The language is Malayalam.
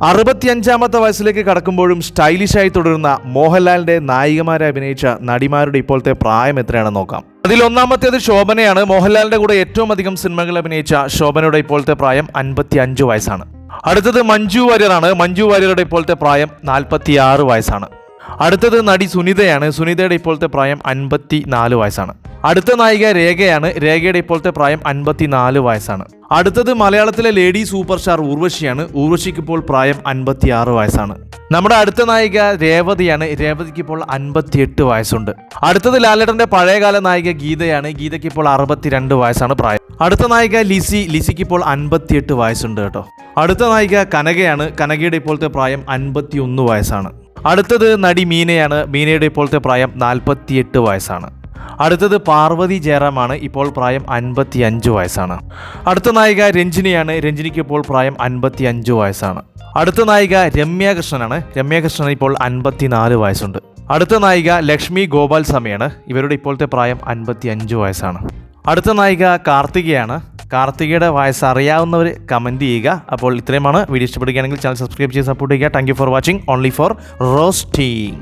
65-ാമത്തെ വയസ്സിലേക്ക് കടക്കുമ്പോഴും സ്റ്റൈലിഷായി തുടരുന്ന മോഹൻലാലിന്റെ നായികമാരെ അഭിനയിച്ച നടിമാരുടെ ഇപ്പോഴത്തെ പ്രായം എത്രയാണെന്ന് നോക്കാം. അതിൽ ഒന്നാമത്തേത് ശോഭനയാണ്. മോഹൻലാലിന്റെ കൂടെ ഏറ്റവും അധികം സിനിമകൾ അഭിനയിച്ച ശോഭനയുടെ ഇപ്പോഴത്തെ പ്രായം 55 വയസ്സാണ്. അടുത്തത് മഞ്ജു വാര്യറാണ്. മഞ്ജു വാര്യരുടെ ഇപ്പോഴത്തെ പ്രായം 46 വയസ്സാണ്. അടുത്തത് നടി സുനിതയാണ്. സുനിതയുടെ ഇപ്പോഴത്തെ പ്രായം 54 വയസ്സാണ്. അടുത്ത നായിക രേഖയാണ്. രേഖയുടെ ഇപ്പോഴത്തെ പ്രായം 54 വയസ്സാണ്. അടുത്തത് മലയാളത്തിലെ ലേഡി സൂപ്പർ സ്റ്റാർ ഊർവശിയാണ്. ഊർവശിക്ക് ഇപ്പോൾ പ്രായം 56 വയസ്സാണ്. നമ്മുടെ അടുത്ത നായിക രേവതിയാണ്. രേവതിക്ക് ഇപ്പോൾ 58 വയസ്സുണ്ട്. അടുത്തത് ലാലേട്ടന്റെ പഴയകാല നായിക ഗീതയാണ്. ഗീതയ്ക്ക് ഇപ്പോൾ 62 വയസ്സാണ് പ്രായം. അടുത്ത നായിക ലിസിക്ക് ഇപ്പോൾ 58 വയസ്സുണ്ട് കേട്ടോ. അടുത്ത നായിക കനകയാണ്. കനകയുടെ ഇപ്പോഴത്തെ പ്രായം 51 വയസ്സാണ്. അടുത്തത് നടി മീനയാണ്. മീനയുടെ ഇപ്പോഴത്തെ പ്രായം 48 വയസ്സാണ്. അടുത്തത് പാർവതി ജയറാമാണ്. ഇപ്പോൾ പ്രായം 55 വയസ്സാണ്. അടുത്ത നായിക രഞ്ജിനിയാണ്. രഞ്ജിനിക്ക് ഇപ്പോൾ പ്രായം 55 വയസ്സാണ്. അടുത്ത നായിക രമ്യാകൃഷ്ണനാണ്. രമ്യാകൃഷ്ണൻ ഇപ്പോൾ 54 വയസ്സുണ്ട്. അടുത്ത നായിക ലക്ഷ്മി ഗോപാൽ സ്വാമിയാണ്. ഇവരുടെ ഇപ്പോഴത്തെ പ്രായം 55 വയസ്സാണ്. അടുത്ത നായിക കാർത്തികയാണ്. കാർത്തികയുടെ വയസ്സ് അറിയാവുന്നവർ കമൻറ്റ് ചെയ്യുക. അപ്പോൾ ഇത്രയുമാണ്. വീഡിയോ ഇഷ്ടപ്പെടുകയാണെങ്കിൽ ചാനൽ സബ്സ്ക്രൈബ് ചെയ്ത് സപ്പോർട്ട് ചെയ്യുക. Thank you for watching. Only for roasting.